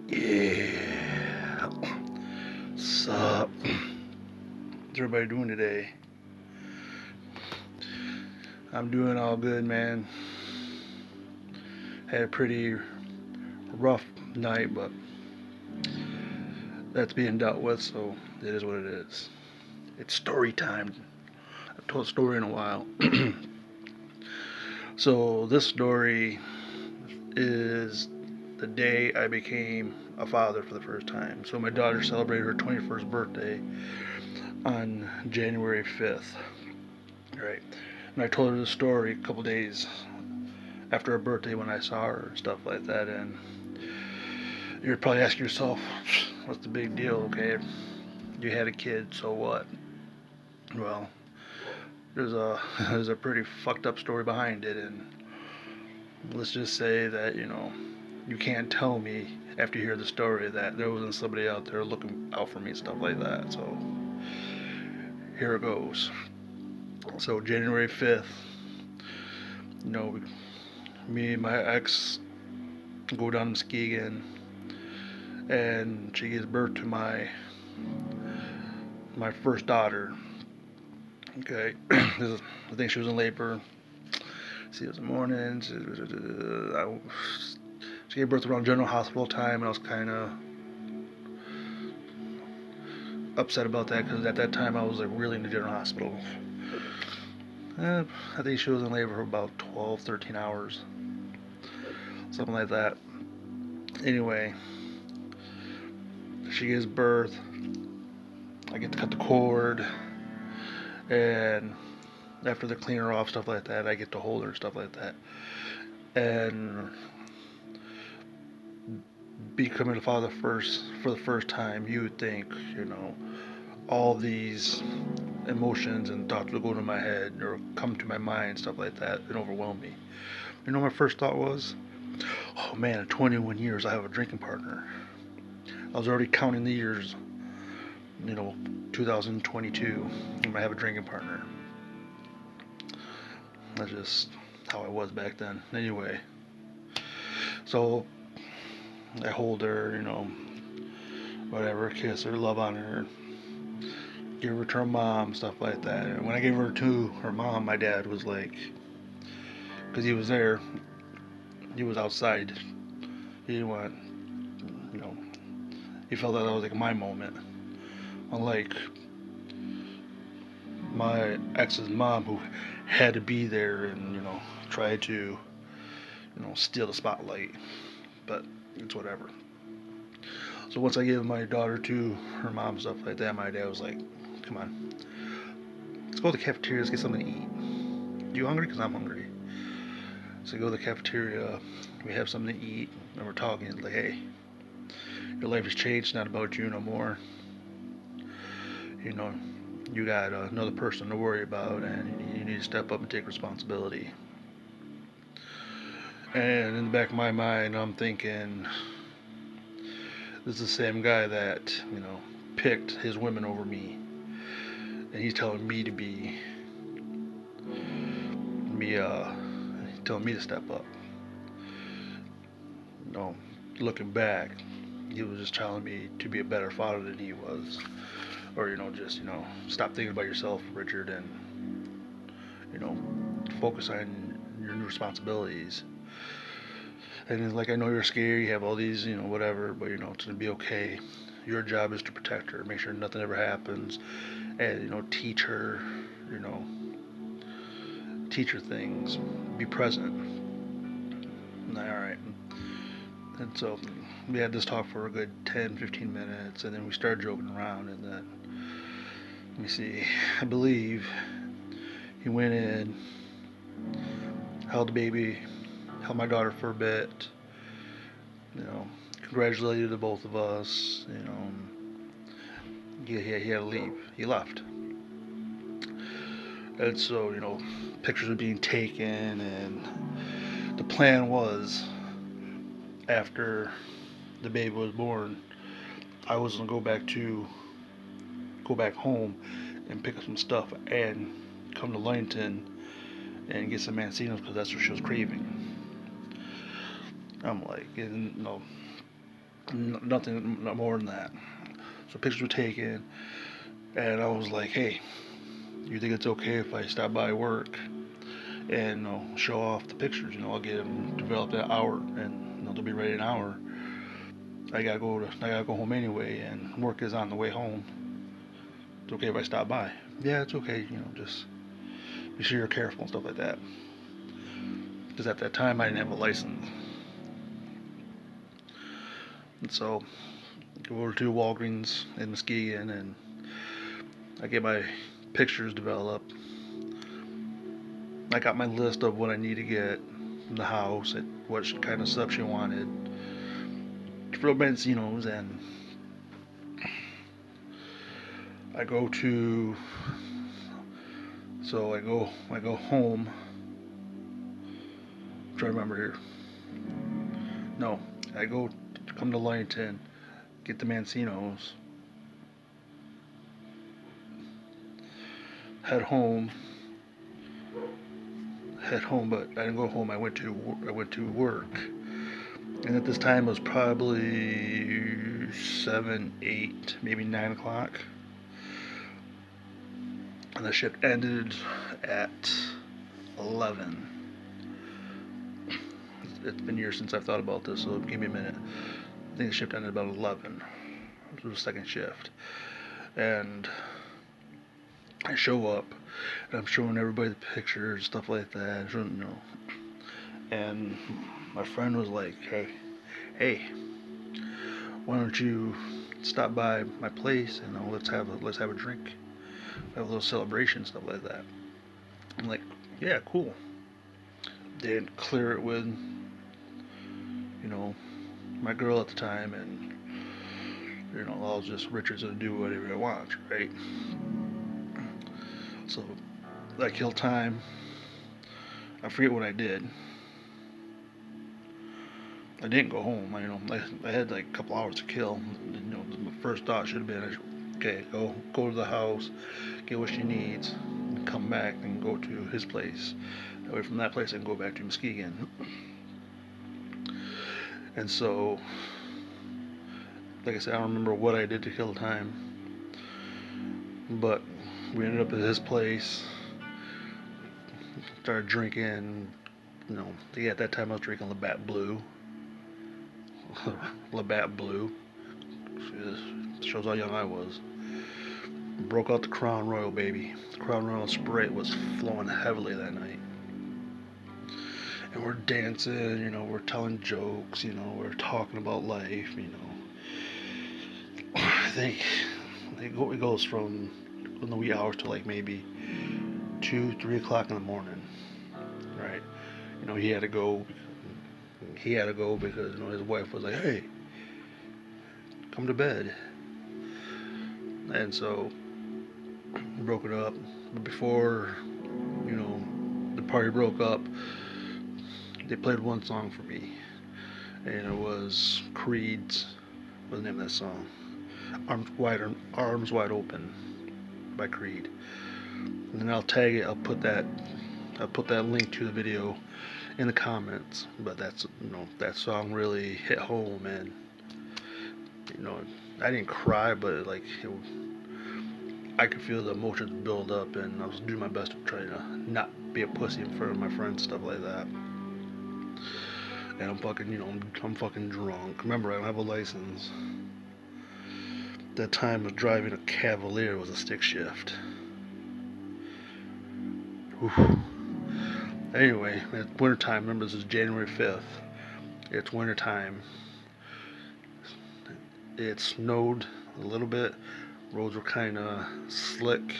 Yeah. Sup? What's everybody doing today? I'm doing all good, man. Had a pretty rough night, but that's being dealt with, so it is what it is. It's story time. I've told a story in a while. So, this story is the day I became a father for the first time. So, my daughter celebrated her 21st birthday on January 5th. Right. And I told her the story a couple days after her birthday when I saw her and stuff like that. And you're probably asking yourself, what's the big deal? Okay, you had a kid, so what? Well, there's a pretty fucked up story behind it, and let's just say that you can't tell me after you hear the story that there wasn't somebody out there looking out for me and stuff like that. So here it goes. So January 5th, you know, me and my ex go down to Muskegon, and she gives birth to my first daughter. Okay, I think she was in labor. See, it was in the morning. She gave birth around General Hospital time, and I was kind of upset about that because at that time I was like really in the General Hospital. I think she was in labor for about 12, 13 hours, something like that. Anyway, she gives birth. I get to cut the cord, and after they clean her off, stuff like that, I get to hold her, stuff like that. And becoming a father for the first time, you would think, all these emotions and thoughts would go to my head or come to my mind, stuff like that, and overwhelm me. My first thought was, oh man, at 21 years, I have a drinking partner. I was already counting the years, you know, 2022, and I have a drinking partner. That's just how I was back then. Anyway, so I hold her, whatever, kiss her, love on her, give her to her mom, stuff like that. And when I gave her to her mom, my dad was like, because he was there, he was outside. He didn't want, you know, he felt that was like my moment. Unlike my ex's mom, who had to be there and, try to, steal the spotlight. But it's whatever. So once I gave my daughter to her mom, stuff like that, my dad was like, come on, let's go to the cafeteria, let's get something to eat. You hungry? Because I'm hungry. So we go to the cafeteria, we have something to eat, and we're talking. It's like, hey, your life has changed, it's not about you no more. You know, you got another person to worry about, and you need to step up and take responsibility. And in the back of my mind, I'm thinking, this is the same guy that, picked his women over me. And he's telling me to be, telling me to step up. No, looking back, he was just telling me to be a better father than he was. Or, just, stop thinking about yourself, Richard, and, you know, focus on your new responsibilities. And it's like, I know you're scared, you have all these, whatever, but, it's going to be okay. Your job is to protect her, make sure nothing ever happens, and, teach her, you know, teach her things, be present. And alright. And so we had this talk for a good 10, 15 minutes, and then we started joking around, and then, let me see, I believe he went in, held the baby, held my daughter for a bit, congratulated the both of us, he had to leave. He left. And so, pictures were being taken, and the plan was, after the baby was born, I was gonna go back home and pick up some stuff and come to Ludington and get some Mancinos because that's what she was craving. I'm like, Nothing more than that. So pictures were taken, and I was like, hey, you think it's okay if I stop by work and show off the pictures? I'll get them developed in an hour, and they'll be ready in an hour. I gotta go home anyway, and work is on the way home. It's okay if I stop by. Yeah, it's okay. Just be sure you're careful and stuff like that. Because at that time I didn't have a license, and so I go over to Walgreens in Muskegon, and I get my pictures developed. I got my list of what I need to get from the house, and what kind of stuff she wanted for Benzino's, and I go to I go home. I'm trying to remember here. No, I go come to Lynton, get the Mancinos, head home, but I didn't go home. I went to work, and at this time it was probably 7, 8, maybe 9 o'clock, and the shift ended at 11. It's been years since I've thought about this, so give me a minute. I think the shift ended about 11. It was the second shift, and I show up, and I'm showing everybody the pictures, stuff like that. And my friend was like, hey, why don't you stop by my place and let's have a drink, have a little celebration, stuff like that. I'm like, yeah, cool. Didn't clear it with my girl at the time, and I was just Richard's gonna do whatever I want, right? So I killed time. I forget what I did. I didn't go home. I had like a couple hours to kill. My first thought should have been, okay, go to the house, get what she needs, and come back and go to his place. That way, from that place, I can go back to Muskegon. And so, like I said, I don't remember what I did to kill time, but we ended up at his place. Started drinking. At that time I was drinking Labatt Blue. Labatt Blue. Shows how young I was. Broke out the Crown Royal, baby. The Crown Royal Sprite was flowing heavily that night. And we're dancing, we're telling jokes, we're talking about life, I think it goes from the wee hours to like maybe 2, 3 o'clock in the morning, right? He had to go. He had to go because his wife was like, "Hey, come to bed." And so we broke it up. But before the party broke up, they played one song for me, and it was Creed's. What's the name of that song? Arms Wide Open by Creed. And then I'll tag it. I'll put that link to the video in the comments. But that song really hit home, and I didn't cry, but I could feel the emotions build up, and I was doing my best to try to not be a pussy in front of my friends, stuff like that. And I'm fucking drunk. Remember, I don't have a license. That time of driving a Cavalier was a stick shift. Whew. Anyway, it's wintertime. Remember, this is January 5th. It's wintertime. It snowed a little bit. Roads were kind of slick,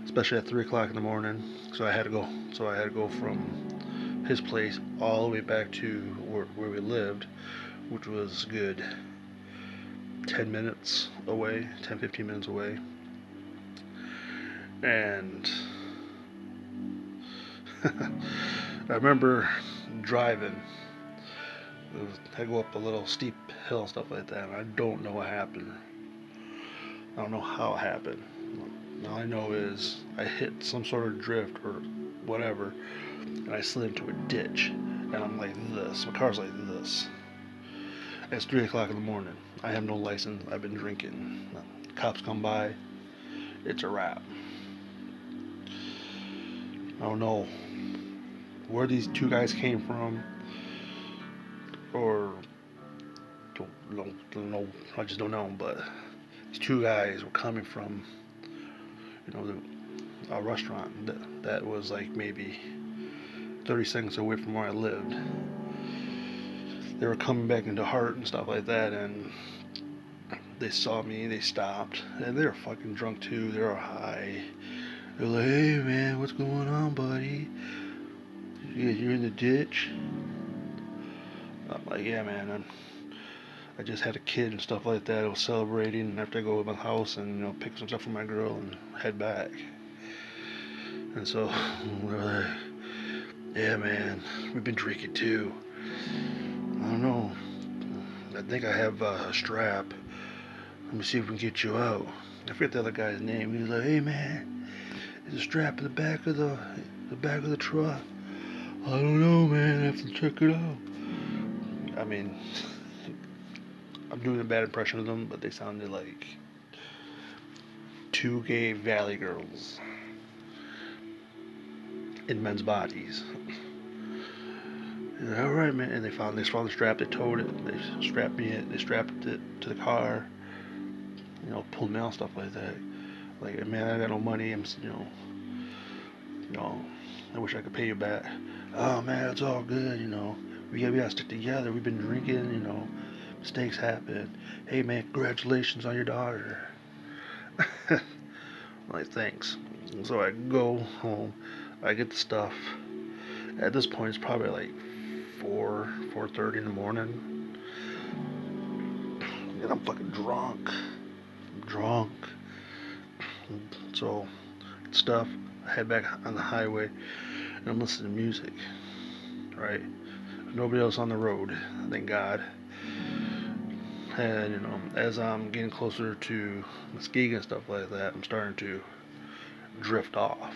especially at 3 o'clock in the morning. So I had to go from his place all the way back to where we lived, which was good 10 minutes away, 10, 15 minutes away. And I remember driving. I go up a little steep hill and stuff like that, and I don't know what happened. I don't know how it happened. All I know is I hit some sort of drift or whatever, and I slid into a ditch, and I'm like this. My car's like this. It's 3 o'clock in the morning. I have no license. I've been drinking. Cops come by. It's a wrap. I don't know where these two guys came from, or don't know. I just don't know. But these two guys were coming from, a restaurant that was like maybe 30 seconds away from where I lived. They were coming back into Hart and stuff like that, and they saw me. They stopped, and they were fucking drunk too. They were high. They're like, "Hey man, what's going on, buddy? You're in the ditch." I'm like, "Yeah, man. I just had a kid and stuff like that. I was celebrating, and after I go to my house and pick some stuff for my girl and head back." And so they're like, "Yeah, man, we've been drinking too. I don't know. I think I have a strap. Let me see if we can get you out." I forget the other guy's name. He was like, "Hey, man, there's a strap in the back of the truck." "I don't know, man. I have to check it out." I mean, I'm doing a bad impression of them, but they sounded like two gay valley girls in men's bodies. Like, "All right, man." And they found the strap. They towed it. They strapped it to the car. Pulled me out, stuff like that. Like, "Man, I got no money. I wish I could pay you back." "Oh man, it's all good. We gotta stick together. We've been drinking. Mistakes happen. Hey man, congratulations on your daughter." I'm like, "Thanks." So I go home. I get the stuff. At this point, it's probably like 4:30 in the morning, and I'm fucking drunk. So stuff. I head back on the highway, and I'm listening to music. Right? Nobody else on the road, thank God. And as I'm getting closer to Muskegon and stuff like that, I'm starting to drift off.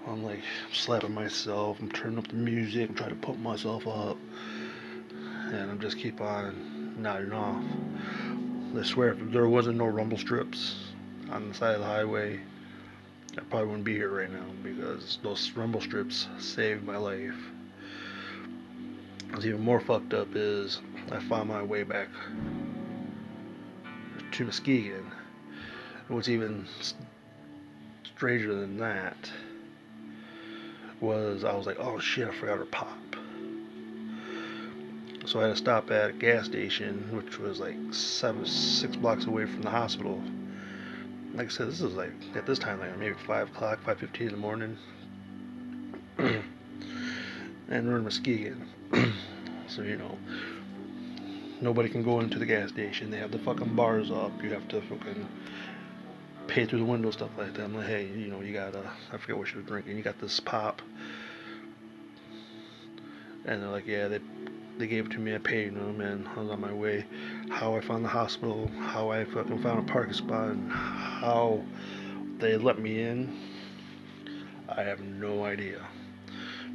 I'm like slapping myself. I'm turning up the music. I'm trying to pump myself up, and I'm just keep on nodding off. I swear, if there wasn't no rumble strips on the side of the highway, I probably wouldn't be here right now, because those rumble strips saved my life. What's even more fucked up is I found my way back to Muskegon. What's even stranger than that was I was like, "Oh shit, I forgot her pop." So I had to stop at a gas station, which was like 6 blocks away from the hospital. Like I said, this is like at this time like maybe 5 o'clock, 5:15 in the morning, and we're in Muskegon. So nobody can go into the gas station. They have the fucking bars up. You have to fucking pay through the window, stuff like that. I'm like, "Hey, you got I forget what she was drinking. You got this pop?" And they're like, "Yeah, they gave it to me. I paid them, and I was on my way." How I found the hospital, how I fucking found a parking spot, and how they let me in, I have no idea.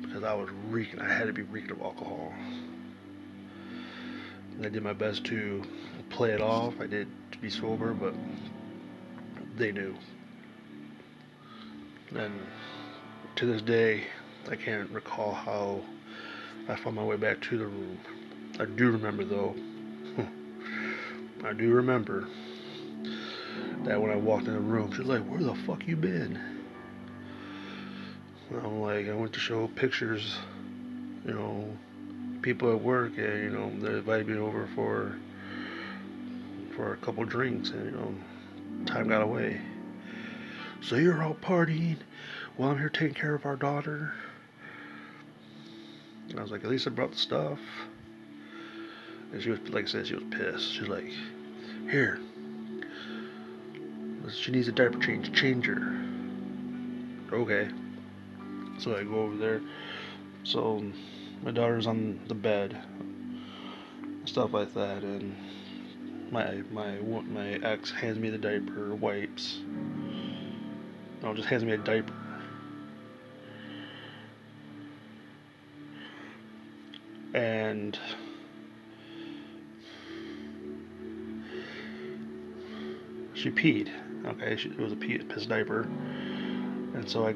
Because I was reeking. I had to be reeking of alcohol. And I did my best to play it off. I did to be sober, but they knew. And to this day, I can't recall how I found my way back to the room. I do remember though. I do remember that when I walked in the room, she was like, "Where the fuck you been?" And I'm like, "I went to show pictures, you know, people at work, and they invited me over for a couple drinks, and time got away." "So you're out partying while I'm here taking care of our daughter?" And I was like, "At least I brought the stuff." And she was, like I said, she was pissed. She's like, "Here, she needs a diaper change. Change her." Okay. So I go over there. So my daughter's on the bed, stuff like that, and my ex hands me the diaper, wipes. No, just hands me a diaper. And she peed. Okay, it was a piss diaper, and so I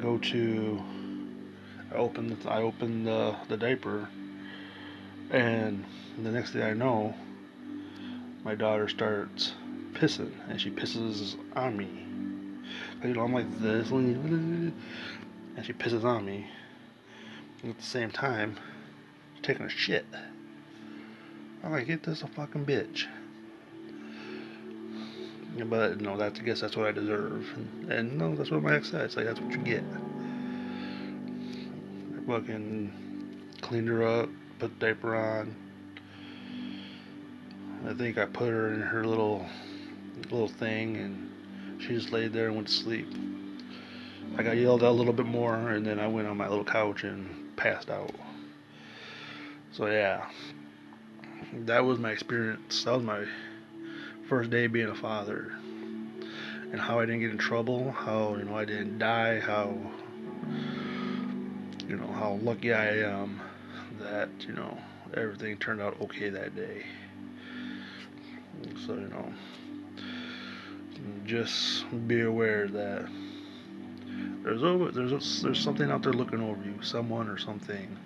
open the diaper, and the next thing I know, my daughter starts pissing, and she pisses on me. I'm like this, and she pisses on me. And at the same time, she's taking a shit. I'm like, get this a fucking bitch. But no, I guess that's what I deserve. And no, that's what my ex said. It's like, that's what you get. I fucking cleaned her up, put the diaper on. I think I put her in her little thing, and she just laid there and went to sleep. I got yelled at a little bit more, and then I went on my little couch and passed out. So yeah, that was my experience. That was my first day being a father, and how I didn't get in trouble, how I didn't die, how how lucky I am that everything turned out okay that day. So just be aware that there's something out there looking over you, someone or something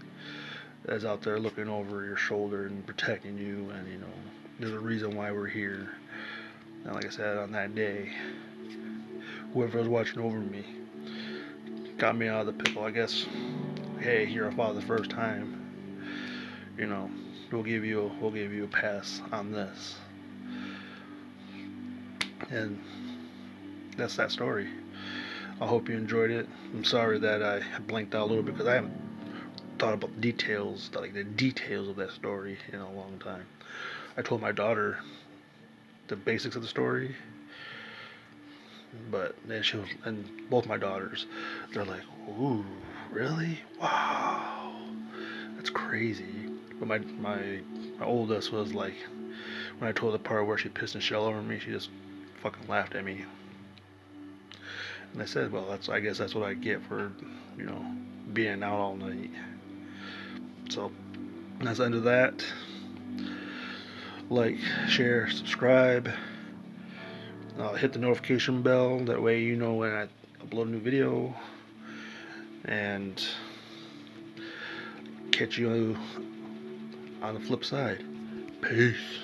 that's out there looking over your shoulder and protecting you, and there's a reason why we're here. And like I said, on that day, whoever was watching over me got me out of the pickle. I guess, hey, you're a father the first time. We'll give you a pass on this, and that's that story. I hope you enjoyed it. I'm sorry that I blanked out a little bit because I haven't thought about the details of that story in a long time. I told my daughter the basics of the story, but then and both my daughters, they're like, "Ooh, really? Wow, that's crazy." But my oldest was like, when I told the part where she pissed and shell over me, she just fucking laughed at me. And I said, "Well, I guess that's what I get for, being out all night." So that's the end of that. Like, share, subscribe, hit the notification bell. That way you know when I upload a new video. And catch you on the flip side. Peace.